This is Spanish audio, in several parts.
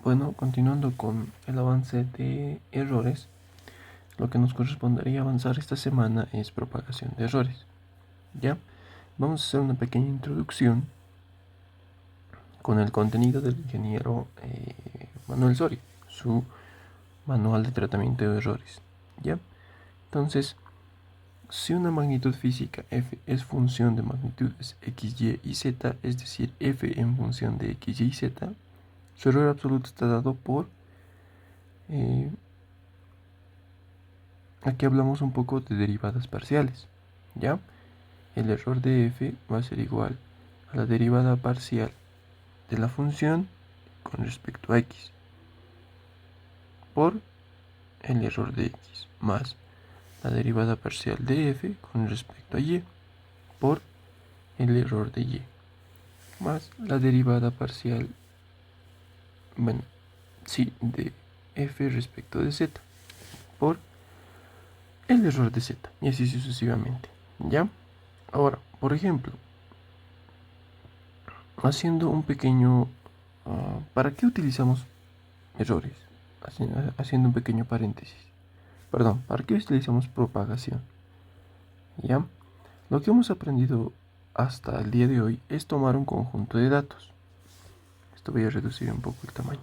Bueno, continuando con el avance de errores, lo que nos correspondería avanzar esta semana es propagación de errores. ¿Ya? Vamos a hacer una pequeña introducción con el contenido del ingeniero Manuel Soria, su manual de tratamiento de errores. ¿Ya? Entonces, si una magnitud física f es función de magnitudes x, y y z, es decir, f en función de x, y z, su error absoluto está dado por... aquí hablamos un poco de derivadas parciales. ¿Ya? El error de f va a ser igual a la derivada parcial de la función con respecto a x por el error de x más la derivada parcial de f con respecto a y por el error de y más la derivada parcial, bueno, sí, de f respecto de z por el error de z, y así sucesivamente. ¿Ya? Ahora, por ejemplo, haciendo un pequeño... ¿para qué utilizamos errores? Haciendo un pequeño paréntesis. Perdón, ¿para qué utilizamos propagación? ¿Ya? Lo que hemos aprendido hasta el día de hoy es tomar un conjunto de datos. Esto voy a reducir un poco el tamaño.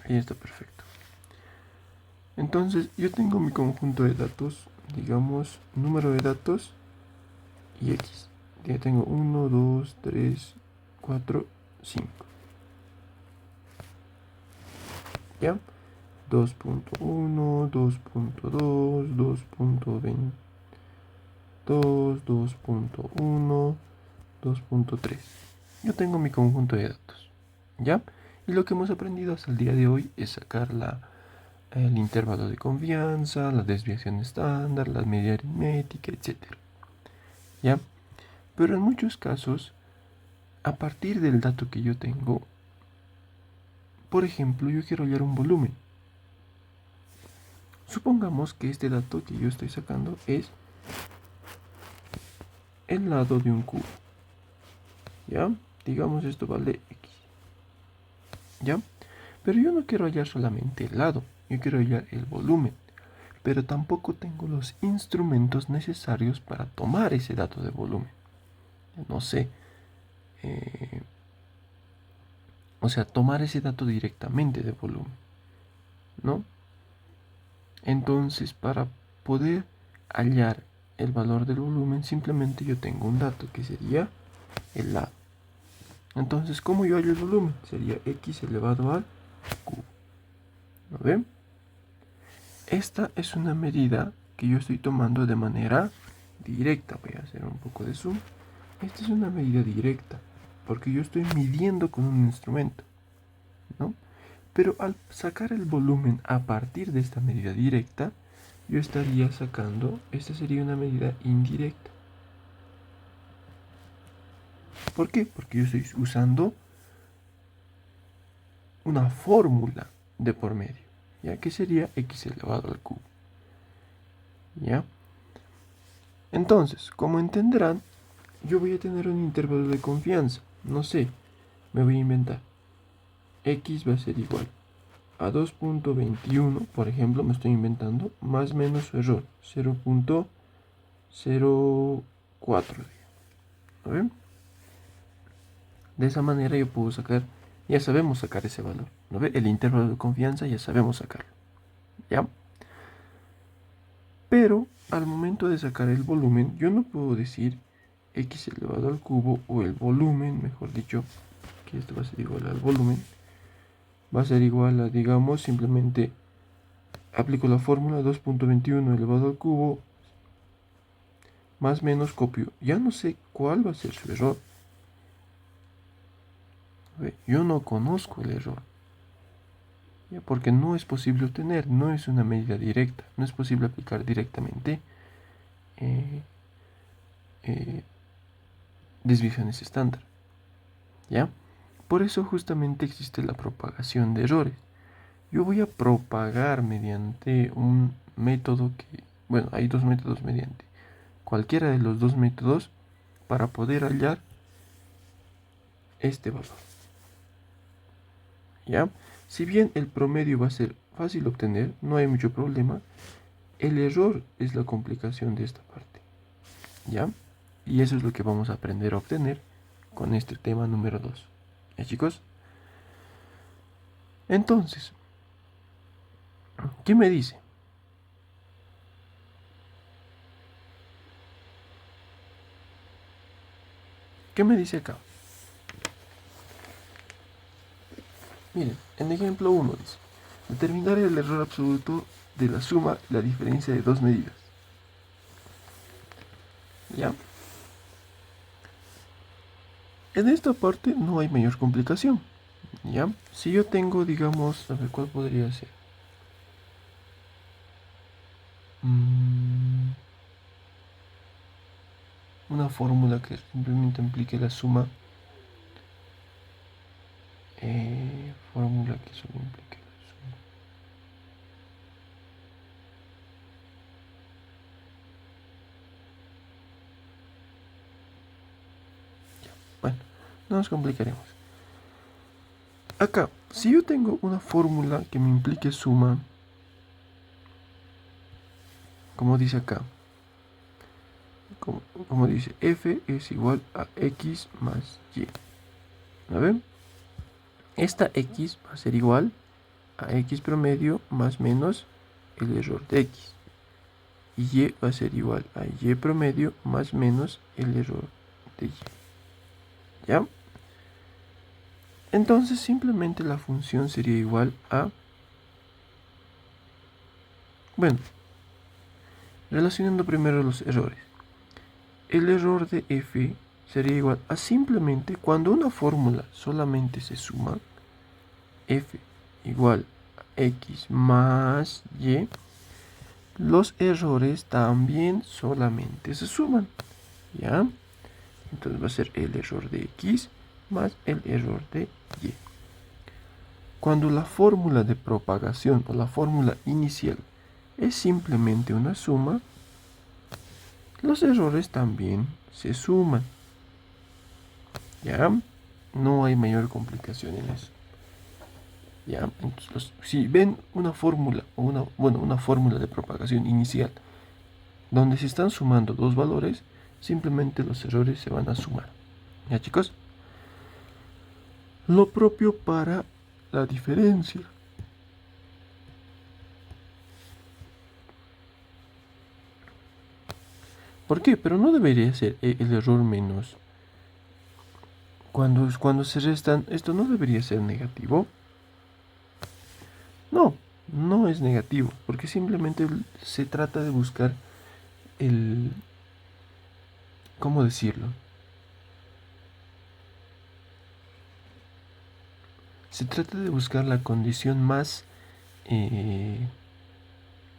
Ahí está perfecto. Entonces, yo tengo mi conjunto de datos, digamos, número de datos y x. Ya tengo 1, 2, 3, 4, 5. ¿Ya? 2.1, 2.2, 2.20, 2.1, 2.3. Yo tengo mi conjunto de datos. ¿Ya? Y lo que hemos aprendido hasta el día de hoy es sacar el intervalo de confianza, la desviación estándar, la media aritmética, etc. ¿Ya? Pero en muchos casos, a partir del dato que yo tengo, por ejemplo, yo quiero hallar un volumen. Supongamos que este dato que yo estoy sacando es el lado de un cubo. ¿Ya? Digamos esto vale x. ¿Ya? Pero yo no quiero hallar solamente el lado, yo quiero hallar el volumen. Pero tampoco tengo los instrumentos necesarios para tomar ese dato de volumen. No sé. O sea, tomar ese dato directamente de volumen. ¿No? Entonces, para poder hallar el valor del volumen, simplemente yo tengo un dato que sería el lado. Entonces, ¿cómo yo hallo el volumen? Sería x elevado al cubo. ¿Lo ven? Esta es una medida que yo estoy tomando de manera directa. Voy a hacer un poco de zoom. Esta es una medida directa, porque yo estoy midiendo con un instrumento, ¿no? Pero al sacar el volumen a partir de esta medida directa, yo estaría sacando, esta sería una medida indirecta. ¿Por qué? Porque yo estoy usando una fórmula de por medio, ¿ya? Que sería x elevado al cubo, ¿ya? Entonces, como entenderán, yo voy a tener un intervalo de confianza. No sé, me voy a inventar. X va a ser igual a 2.21, por ejemplo, me estoy inventando, más menos su error, 0.04. ¿No ven? De esa manera yo puedo sacar, ya sabemos sacar ese valor. ¿No ve? El intervalo de confianza ya sabemos sacarlo. ¿Ya? Pero al momento de sacar el volumen, yo no puedo decir x elevado al cubo o el volumen, mejor dicho, que esto va a ser igual al volumen, va a ser igual a, digamos, simplemente aplico la fórmula 2.21 elevado al cubo más menos copio. Ya no sé cuál va a ser su error. Yo no conozco el error. ¿Ya? Porque no es posible obtener, no es una medida directa, no es posible aplicar directamente eh, eh, desviaciones estándar. ¿Ya? Por eso justamente existe la propagación de errores. Yo voy a propagar mediante un método que, bueno, hay dos métodos mediante. Cualquiera de los dos métodos para poder hallar este valor. ¿Ya? Si bien el promedio va a ser fácil de obtener, no hay mucho problema, el error es la complicación de esta parte. ¿Ya? Y eso es lo que vamos a aprender a obtener con este tema número 2. ¿Ya, chicos? Entonces, ¿qué me dice? ¿Qué me dice acá? Miren, en ejemplo 1 dice, determinar el error absoluto de la suma y la diferencia de dos medidas. ¿Ya? En esta parte no hay mayor complicación. ¿Ya? Si yo tengo, digamos, a ver, ¿cuál podría ser? Una fórmula que simplemente implique la suma. Fórmula que solo implique la suma. Ya, bueno, no nos complicaremos. Acá, si yo tengo una fórmula que me implique suma, como dice acá, como dice, f es igual a x más y. A ver, esta x va a ser igual a x promedio más menos el error de x. Y y va a ser igual a y promedio más menos el error de y. ¿Ya? Entonces simplemente la función sería igual a... Bueno, relacionando primero los errores. El error de f sería igual a simplemente cuando una fórmula solamente se suma, f igual a x más y, los errores también solamente se suman. ¿Ya? Entonces va a ser el error de x más el error de y. Cuando la fórmula de propagación o la fórmula inicial es simplemente una suma, los errores también se suman. ¿Ya? No hay mayor complicación en eso. ¿Ya? Entonces, si ven una fórmula o una fórmula de propagación inicial donde se están sumando dos valores, simplemente los errores se van a sumar. ¿Ya, chicos? Lo propio para la diferencia. ¿Por qué? Pero no debería ser el error menos. Cuando se restan, esto no debería ser negativo. No, no es negativo, porque simplemente se trata de buscar el... ¿Cómo decirlo? Se trata de buscar la condición más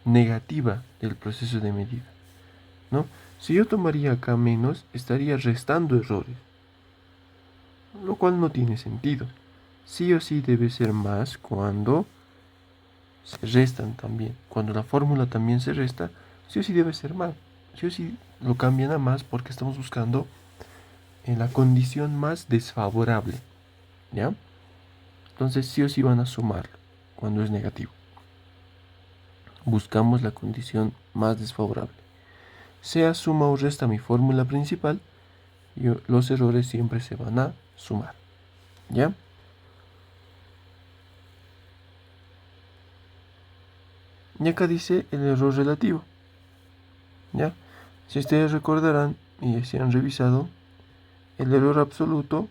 negativa del proceso de medida, ¿no? Si yo tomaría acá menos, estaría restando errores, lo cual no tiene sentido. Sí o sí debe ser más cuando se restan también. Cuando la fórmula también se resta, sí o sí debe ser más. Sí o sí lo cambian a más porque estamos buscando en la condición más desfavorable, ¿ya? Entonces sí o sí van a sumar cuando es negativo. Buscamos la condición más desfavorable. Sea suma o resta mi fórmula principal, los errores siempre se van a sumar, ¿ya? Y acá dice el error relativo, ¿ya? Si ustedes recordarán y si han revisado, el error absoluto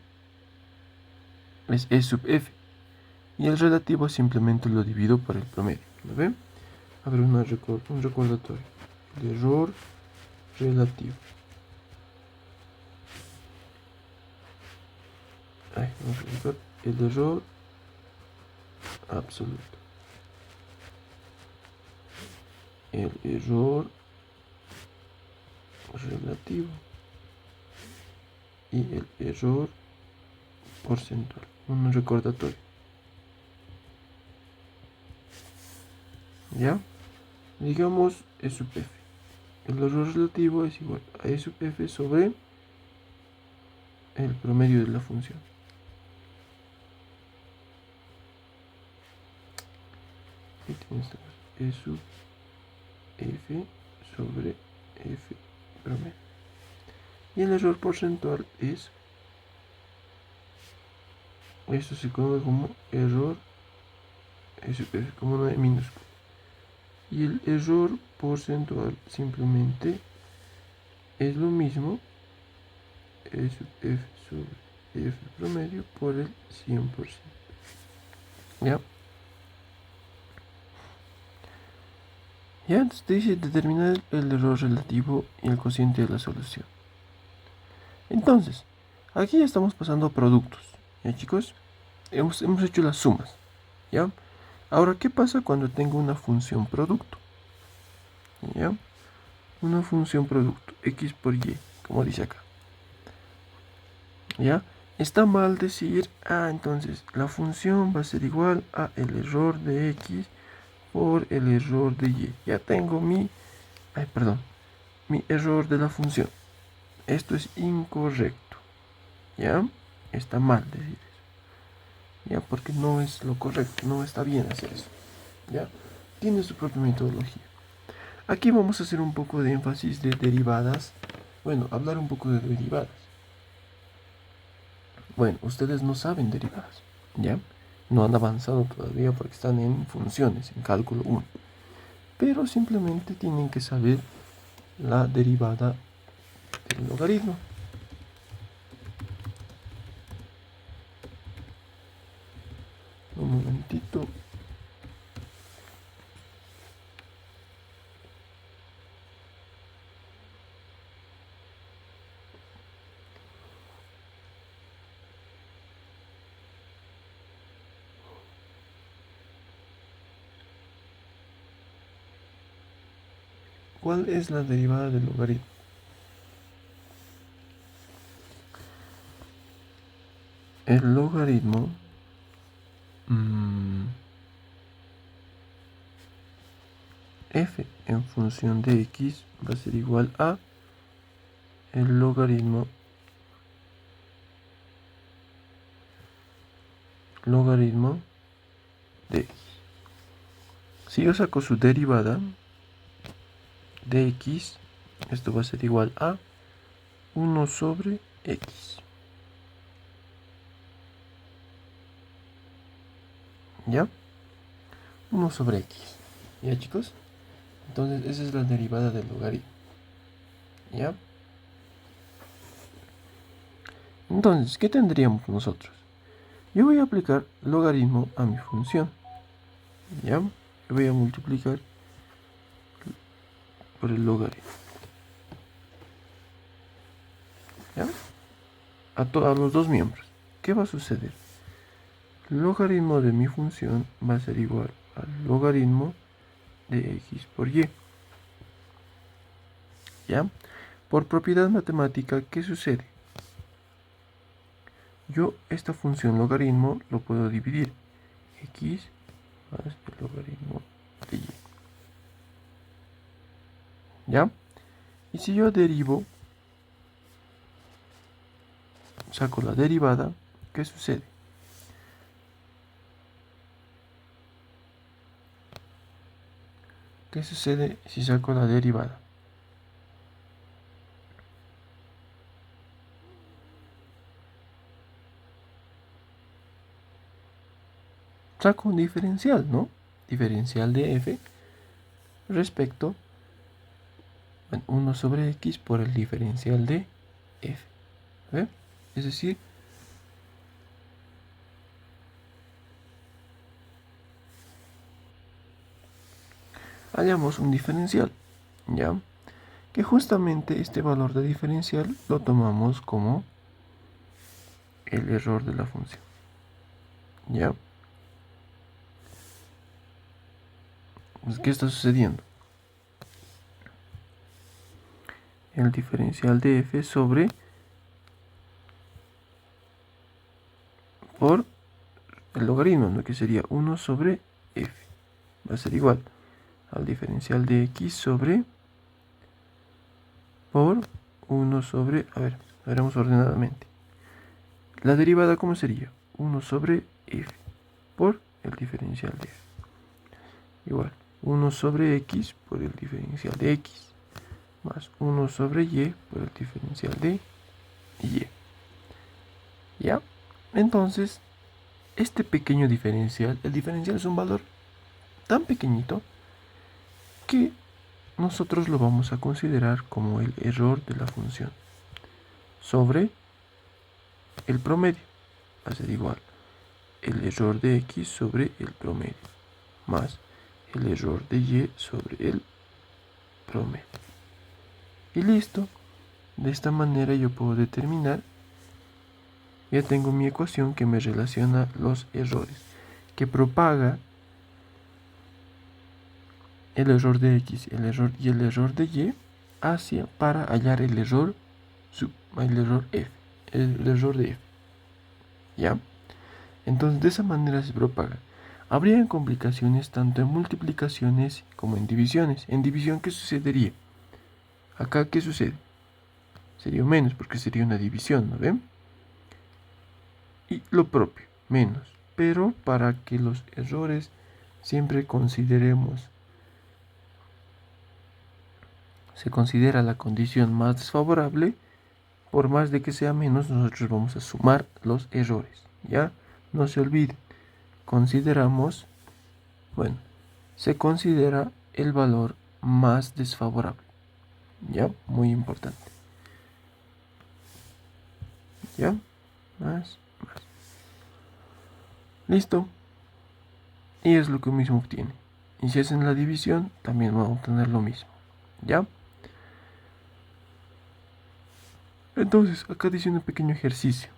es E sub f y el relativo simplemente lo divido por el promedio. ¿Lo ven? A ver, un recordatorio. El error relativo. Vamos a buscar el error absoluto. El error relativo y el error porcentual. Un recordatorio. ¿Ya? Digamos E sub f. El error relativo es igual a E sub f sobre el promedio de la función. Aquí tienes E sub f sobre f promedio. Y el error porcentual es, esto se conoce como error S sub f, como una E minúscula. Y el error porcentual simplemente es lo mismo, E sub f sobre f promedio por el 100%. ¿Ya? Ya antes te dice determinar el error relativo y el cociente de la solución. Entonces, aquí ya estamos pasando a productos. ¿Ya, chicos? Hemos hecho las sumas. ¿Ya? Ahora, ¿qué pasa cuando tengo una función producto? ¿Ya? Una función producto, x por y, como dice acá. ¿Ya? Está mal decir, entonces la función va a ser igual a el error de x por el error de y. Ya tengo mi error de la función. Esto es incorrecto. ¿Ya? Está mal decir eso. ¿Ya? Porque no es lo correcto, no está bien hacer eso. ¿Ya? Tiene su propia metodología. Aquí vamos a hacer un poco de énfasis de derivadas. Bueno, hablar un poco de derivadas. Bueno, ustedes no saben derivadas, ¿ya? No han avanzado todavía porque están en funciones, en cálculo 1. Pero simplemente tienen que saber la derivada del logaritmo. Un momentito. ¿Cuál es la derivada del logaritmo? El logaritmo f en función de x va a ser igual a el logaritmo de x. Si yo saco su derivada de x, esto va a ser igual a 1 sobre x. ¿Ya? 1 sobre x. ¿Ya, chicos? Entonces esa es la derivada del logaritmo. ¿Ya? Entonces, ¿qué tendríamos nosotros? Yo voy a aplicar logaritmo a mi función. ¿Ya? Yo voy a multiplicar por el logaritmo. ¿Ya? A los dos miembros. ¿Qué va a suceder? El logaritmo de mi función va a ser igual al logaritmo de x por y. ¿Ya? Por propiedad matemática, ¿qué sucede? Yo esta función logaritmo lo puedo dividir. X más el logaritmo de y. ¿Ya? Y si yo saco la derivada, ¿qué sucede? ¿Qué sucede si saco la derivada? Saco un diferencial, ¿no? Diferencial de f respecto a 1 sobre x por el diferencial de f. ¿Ve? Es decir, hallamos un diferencial, ¿ya? Que justamente este valor de diferencial lo tomamos como el error de la función, ¿ya? Pues, ¿qué está sucediendo? El diferencial de f sobre por el logaritmo, ¿no? Que sería 1 sobre f. Va a ser igual al diferencial de x sobre por 1 sobre, veremos ordenadamente, La derivada, ¿cómo sería? 1 sobre f por el diferencial de f. Igual, 1 sobre x por el diferencial de x, más 1 sobre y por el diferencial de y. ¿Ya? Entonces, este pequeño diferencial, el diferencial es un valor tan pequeñito que nosotros lo vamos a considerar como el error de la función sobre el promedio. Va a ser igual el error de x sobre el promedio más el error de y sobre el promedio. Y listo. De esta manera yo puedo determinar, ya tengo mi ecuación que me relaciona los errores, que propaga el error de x el error y el error de y hacia para hallar el error f, el error de f. ¿Ya? Entonces de esa manera se propaga. Habría complicaciones tanto en multiplicaciones como en divisiones. En división, ¿qué sucedería? Acá, ¿qué sucede? Sería menos porque sería una división, ¿no ven? Y lo propio, menos. Pero para que los errores siempre consideremos, se considera la condición más desfavorable, por más de que sea menos, nosotros vamos a sumar los errores. ¿Ya? No se olviden. Consideramos, bueno, se considera el valor más desfavorable. ¿Ya? Muy importante. ¿Ya? Más. Listo. Y es lo que mismo obtiene. Y si hacen la división, también van a obtener lo mismo. ¿Ya? Entonces, acá dice un pequeño ejercicio.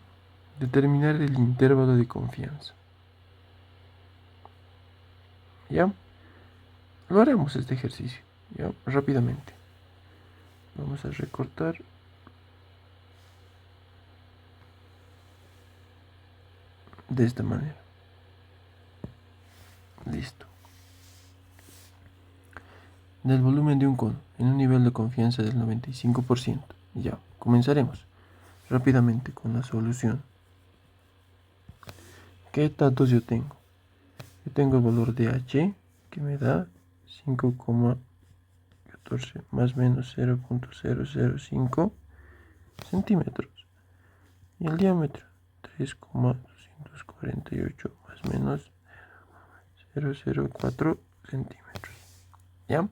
Determinar el intervalo de confianza. ¿Ya? Lo haremos este ejercicio. ¿Ya? Rápidamente. Vamos a recortar. De esta manera. Listo. Del volumen de un cono en un nivel de confianza del 95%. Ya, comenzaremos rápidamente con la solución. ¿Qué datos yo tengo? Yo tengo el valor de h que me da 5,14 más menos 0,005 centímetros. Y el diámetro 3,248 más menos 0,004 centímetros. ¿Ya?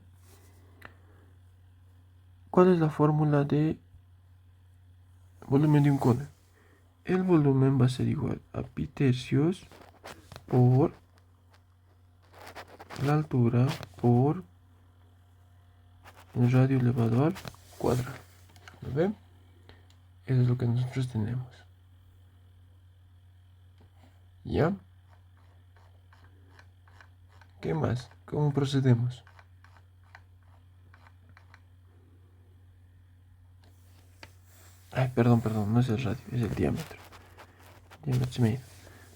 ¿Cuál es la fórmula de volumen de un cono? El volumen va a ser igual a pi tercios por la altura por el radio elevado al cuadrado. ¿Lo ven? Eso es lo que nosotros tenemos. ¿Ya? ¿Qué más? ¿Cómo procedemos? Ay, perdón, no es el radio, es el diámetro.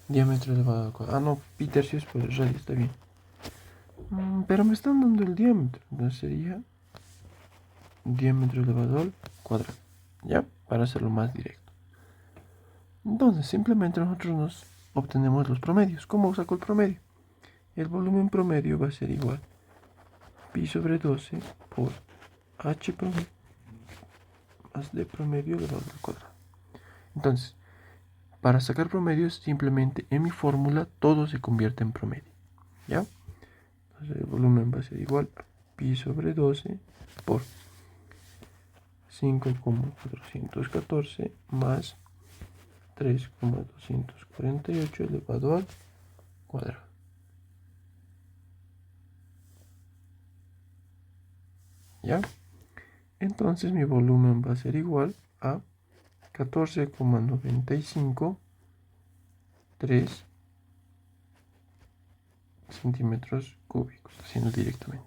Diámetro elevado al cuadrado. Ah, no, pi tercios por el radio, está bien. Pero me están dando el diámetro. Entonces sería diámetro elevado al cuadrado. ¿Ya? Para hacerlo más directo. Entonces, simplemente nosotros nos obtenemos los promedios. ¿Cómo saco el promedio? El volumen promedio va a ser igual pi sobre 12 por h promedio más d promedio elevado al cuadrado. Entonces, para sacar promedios, simplemente en mi fórmula todo se convierte en promedio. ¿Ya? Entonces, el volumen va a ser igual a pi sobre 12 por 5,414 más 3,248 elevado al cuadrado. ¿Ya? Entonces mi volumen va a ser igual a 14,953 centímetros cúbicos, haciendo directamente.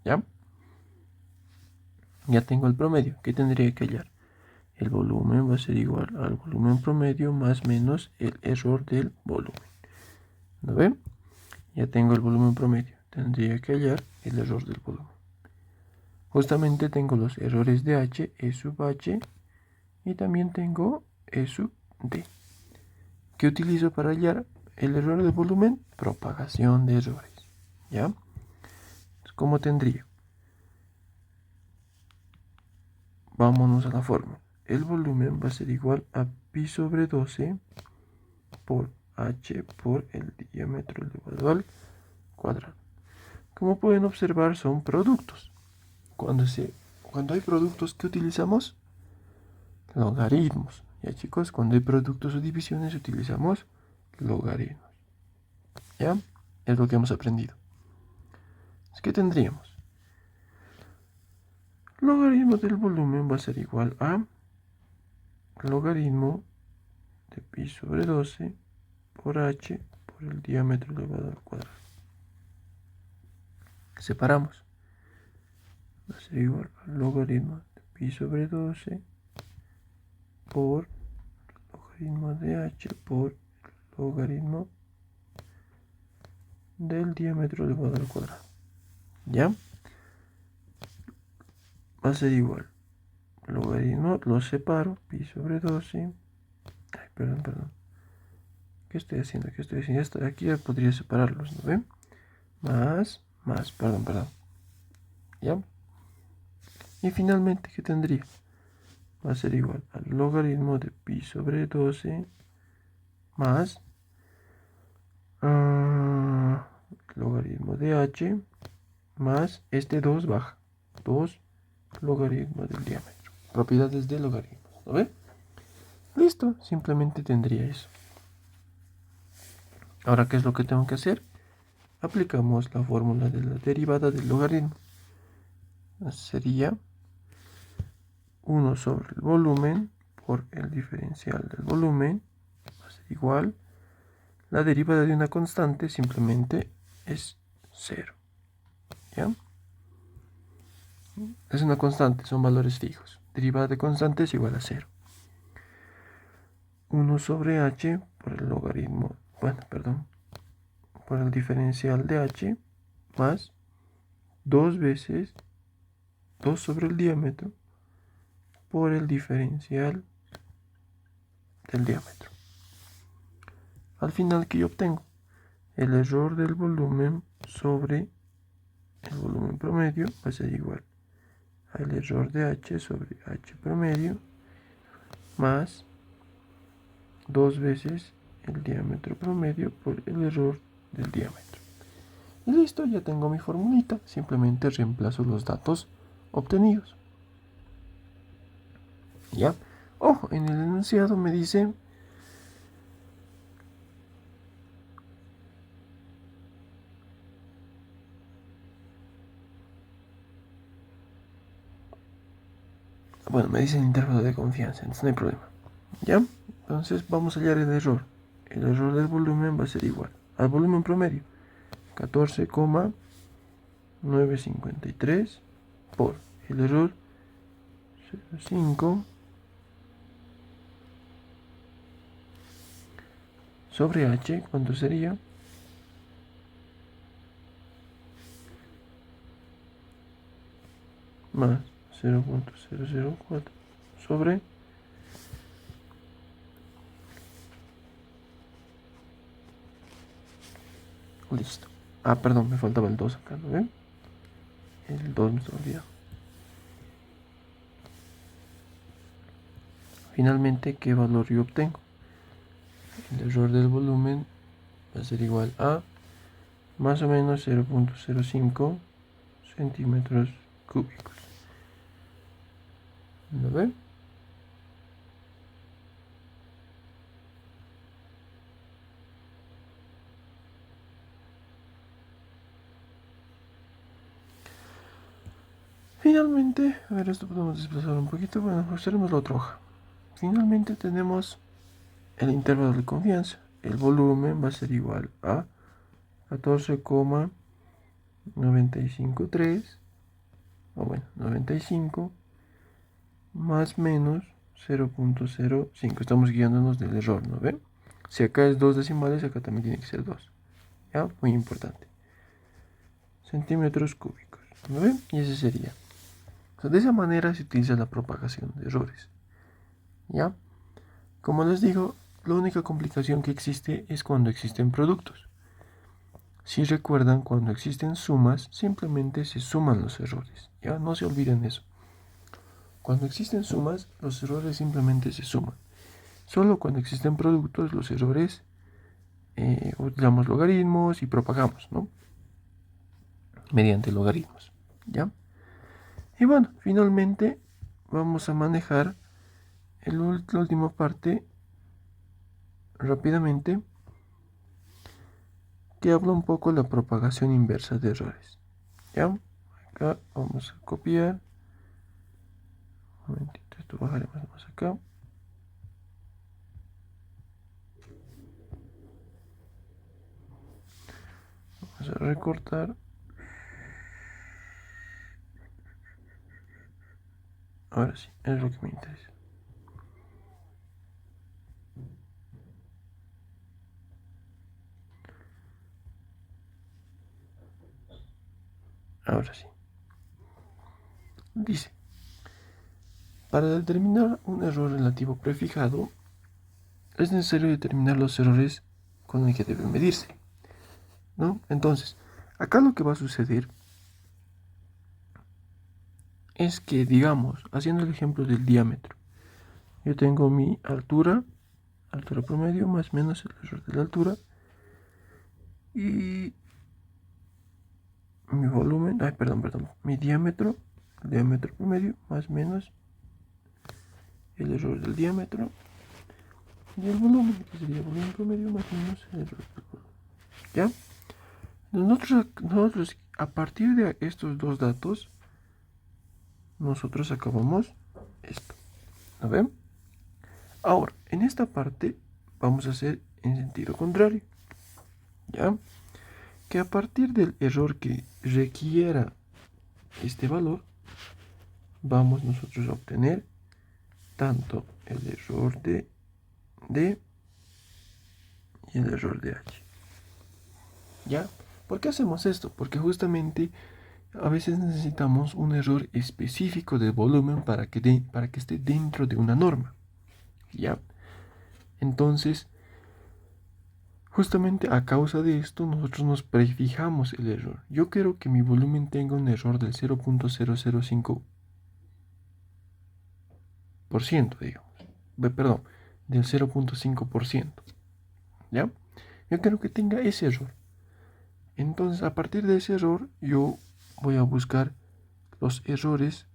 ¿Ya? Ya tengo el promedio. ¿Qué tendría que hallar? El volumen va a ser igual al volumen promedio más menos el error del volumen. ¿No ven? Ya tengo el volumen promedio. Tendría que hallar el error del volumen. Justamente tengo los errores de h, e sub h, y también tengo e sub d. ¿Qué utilizo para hallar el error de volumen? Propagación de errores. ¿Ya? Entonces, ¿cómo tendría? Vámonos a la fórmula. El volumen va a ser igual a pi sobre 12 por h por el diámetro elevado al cuadrado. Como pueden observar, son productos. Cuando hay productos, ¿qué utilizamos? Logaritmos. Ya, chicos, cuando hay productos o divisiones utilizamos logaritmos. ¿Ya? Es lo que hemos aprendido. ¿Qué tendríamos? Logaritmo del volumen va a ser igual a logaritmo de pi sobre 12 por h por el diámetro elevado al cuadrado. Separamos. Va a ser igual al logaritmo de pi sobre 12 por logaritmo de h por logaritmo del diámetro elevado al cuadrado. ¿Ya? Va a ser igual. Logaritmo, lo separo, pi sobre 12. Ay, perdón. ¿Qué estoy haciendo? Aquí ya podría separarlos, ¿no ven? Más, perdón. ¿Ya? Y finalmente, ¿qué tendría? Va a ser igual al logaritmo de pi sobre 12 más logaritmo de h más este 2 baja. 2 logaritmo del diámetro. Propiedades de logaritmos, ¿no ven? Listo, simplemente tendría eso. Ahora, ¿qué es lo que tengo que hacer? Aplicamos la fórmula de la derivada del logaritmo. Sería 1 sobre el volumen por el diferencial del volumen va a ser igual. La derivada de una constante simplemente es 0. ¿Ya? Es una constante, son valores fijos. Derivada de constante es igual a 0. 1 sobre h por el logaritmo, por el diferencial de h más 2 veces 2 sobre el diámetro por el diferencial del diámetro. Al final, ¿qué yo obtengo? El error del volumen sobre el volumen promedio va a ser igual al error de h sobre h promedio más 2 veces el diámetro promedio por el error del diámetro. Y listo, ya tengo mi formulita. Simplemente reemplazo los datos obtenidos. ¿Ya? Ojo, en el enunciado me dice me dice el intervalo de confianza, entonces no hay problema. ¿Ya? Entonces vamos a hallar el error. El error del volumen va a ser igual al volumen promedio, 14,953 por el error 0,5 sobre h, ¿cuánto sería? Más 0,004 sobre listo. Perdón, me faltaba el 2 acá, ¿no ven? El 2 me está olvidando. Finalmente, ¿qué valor yo obtengo? El error del volumen va a ser igual a más o menos 0,05 centímetros cúbicos. ¿Lo ven? Finalmente, a ver, esto podemos desplazar un poquito. Bueno, observemos la otra hoja. Finalmente tenemos el intervalo de confianza. El volumen va a ser igual a 14,953, 95 más menos 0,05. Estamos guiándonos del error, ¿no ven? Si acá es 2 decimales, acá también tiene que ser 2. ¿Ya? Muy importante. Centímetros cúbicos, ¿no ven? Y ese sería. O sea, de esa manera se utiliza la propagación de errores. ¿Ya? Como les digo, la única complicación que existe es cuando existen productos. Si recuerdan, cuando existen sumas, simplemente se suman los errores. Ya no se olviden de eso. Cuando existen sumas, los errores simplemente se suman. Solo cuando existen productos, los errores utilizamos logaritmos y propagamos, ¿no? Mediante logaritmos, ¿ya? Y bueno, finalmente vamos a manejar la última parte rápidamente, que habla un poco de la propagación inversa de errores. ¿Ya? Acá vamos a copiar. Un momentito, esto bajaremos más acá. Vamos a recortar. Ahora sí, es lo que me interesa. Ahora sí. Dice, para determinar un error relativo prefijado, es necesario determinar los errores con los que debe medirse, ¿no? Entonces, acá lo que va a suceder es que, digamos, haciendo el ejemplo del diámetro, yo tengo mi altura promedio más menos el error de la altura, y mi volumen, mi diámetro, el diámetro promedio más menos el error del diámetro, y el volumen, que sería el volumen promedio más menos el error del volumen. ¿Ya? Nosotros a partir de estos dos datos, nosotros acabamos esto. ¿Lo ven? Ahora, en esta parte vamos a hacer en sentido contrario. ¿Ya? Que a partir del error que requiera este valor, vamos nosotros a obtener tanto el error de D y el error de H. ¿Ya? ¿Por qué hacemos esto? Porque justamente a veces necesitamos un error específico de volumen para que esté dentro de una norma. ¿Ya? Entonces, justamente a causa de esto, nosotros nos prefijamos el error. Yo quiero que mi volumen tenga un error del 0.005%, digamos. Perdón, del 0.5%. ¿Ya? Yo quiero que tenga ese error. Entonces, a partir de ese error, yo voy a buscar los errores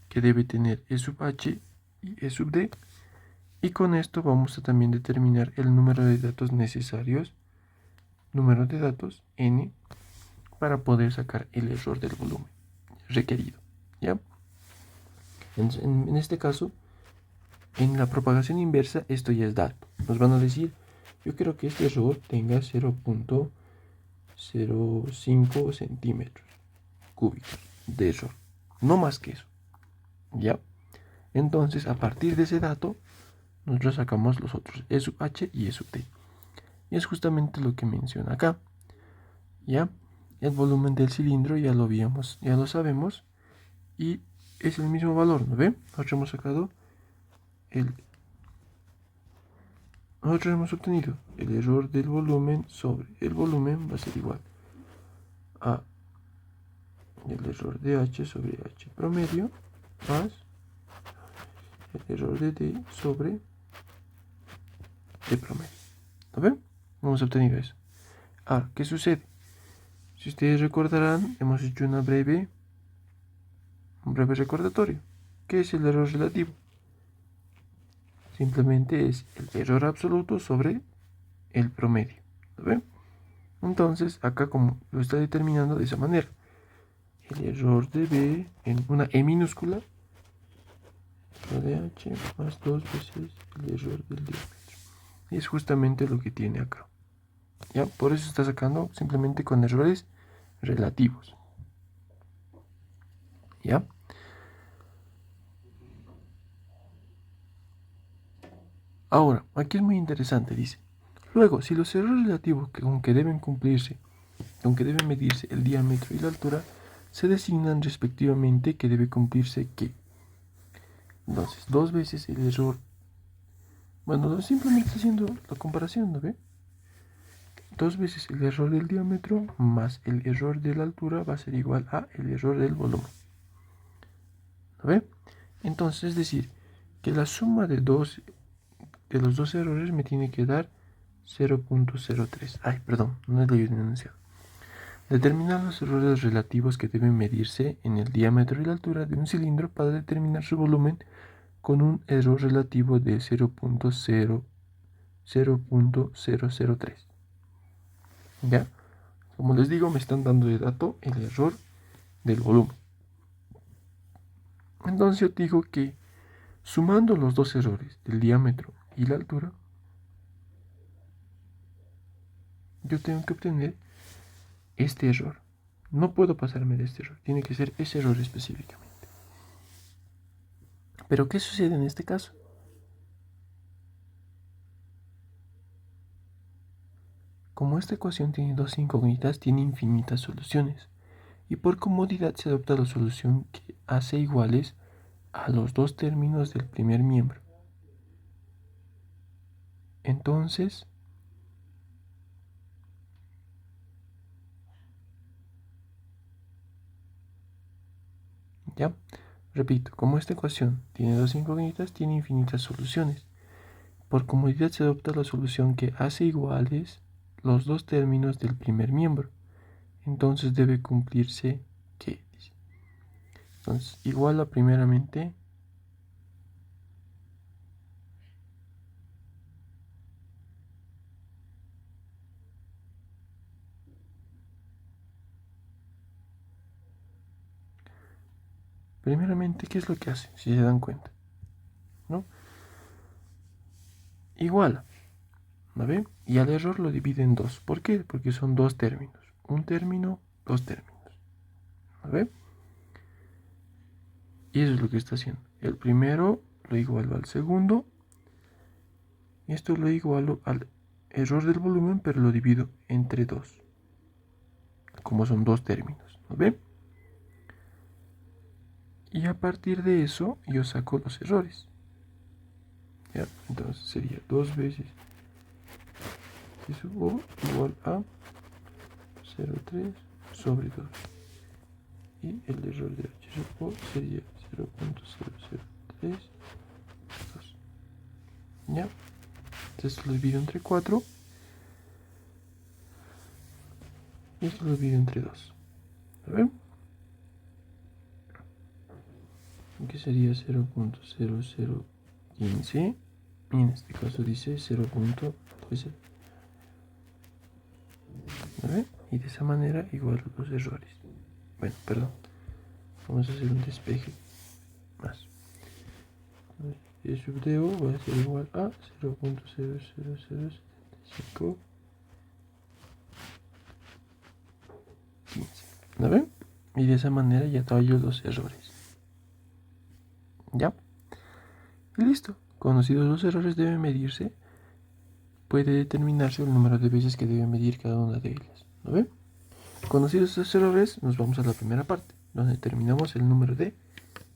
que debe tener E sub H y E sub D. Y con esto vamos a también determinar el número de datos necesarios, número de datos N, para poder sacar el error del volumen requerido. ¿Ya? En este caso, en la propagación inversa, esto ya es dato. Nos van a decir, yo quiero que este error tenga 0.05 centímetros cúbicos de error. No más que eso. ¿Ya? Entonces, a partir de ese dato, nosotros sacamos los otros, E sub H y E sub T. Y es justamente lo que menciona acá. ¿Ya? El volumen del cilindro ya lo sabemos. Y es el mismo valor, ¿no ven? Nosotros hemos obtenido el error del volumen sobre el volumen va a ser igual a el error de H sobre H promedio más el error de D sobre D promedio. ¿No ven? Hemos obtenido eso. Ahora, ¿qué sucede? Si ustedes recordarán, hemos hecho un breve recordatorio. ¿Qué es el error relativo? Simplemente es el error absoluto sobre el promedio. ¿Lo ven? Entonces, acá como lo está determinando de esa manera. El error de B en una E minúscula, el de H más 2 veces el error del diámetro. Y es justamente lo que tiene acá. ¿Ya? Por eso está sacando simplemente con errores relativos. ¿Ya? Ahora, aquí es muy interesante, dice. Luego, si los errores relativos con que deben medirse el diámetro y la altura, se designan respectivamente que debe cumplirse que. Entonces, 2 veces el error Bueno, simplemente está haciendo la comparación, ¿no ve? 2 veces el error del diámetro más el error de la altura va a ser igual a el error del volumen. ¿No ve? Entonces, es decir, que la suma de los dos errores me tiene que dar 0.03. Ay, perdón, no es la enunciado. Determinar los errores relativos que deben medirse en el diámetro y la altura de un cilindro para determinar su volumen con un error relativo de 0.003. ¿Ya? Como les digo, me están dando de dato el error del volumen. Entonces yo digo que sumando los dos errores del diámetro y la altura, yo tengo que obtener este error. No puedo pasarme de este error, tiene que ser ese error específicamente. Pero ¿qué sucede en este caso? Como esta ecuación tiene dos incógnitas, tiene infinitas soluciones. Y por comodidad se adopta la solución que hace iguales a los dos términos del primer miembro. Entonces, ya, repito, como esta ecuación tiene dos incógnitas, tiene infinitas soluciones. Por comodidad se adopta la solución que hace iguales los dos términos del primer miembro. Entonces debe cumplirse ¿qué? Entonces, igual a primeramente ¿qué es lo que hace? Si se dan cuenta, ¿no? Igual, ¿no ve? Y al error lo divide en dos. ¿Por qué? Porque son dos términos. Un término, dos términos. ¿No ve? Y eso es lo que está haciendo. El primero lo igualo al segundo. Y esto lo igualo al error del volumen, pero lo divido entre dos. Como son dos términos. ¿No ve? Y a partir de eso yo saco los errores. ¿Ya? Entonces sería 2 veces T sub O igual a 0,3 sobre 2. Y el error de H sub O sería 0.0032. ¿Ya? Entonces lo divido entre 4. Y esto lo divido entre 2. A ver. Que sería 0.0015. Y en este caso dice 0.13. ¿Vale? Y de esa manera igual los errores. Bueno, perdón. Vamos a hacer un despeje más. Y sub de O va a ser igual a 0.00075. 15. ¿No ven? Y de esa manera ya tallo los errores. ¿Ya? Y listo. Conocidos los errores deben medirse. Puede determinarse el número de veces que debe medir cada una de ellas. ¿No ven? Conocidos estos errores, nos vamos a la primera parte, donde determinamos el número de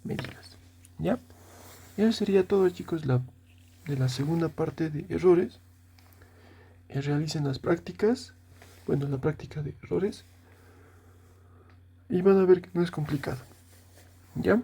medidas. ¿Ya? Y eso sería todo, chicos, de la segunda parte de errores. Realicen las prácticas. Bueno, la práctica de errores. Y van a ver que no es complicado. ¿Ya?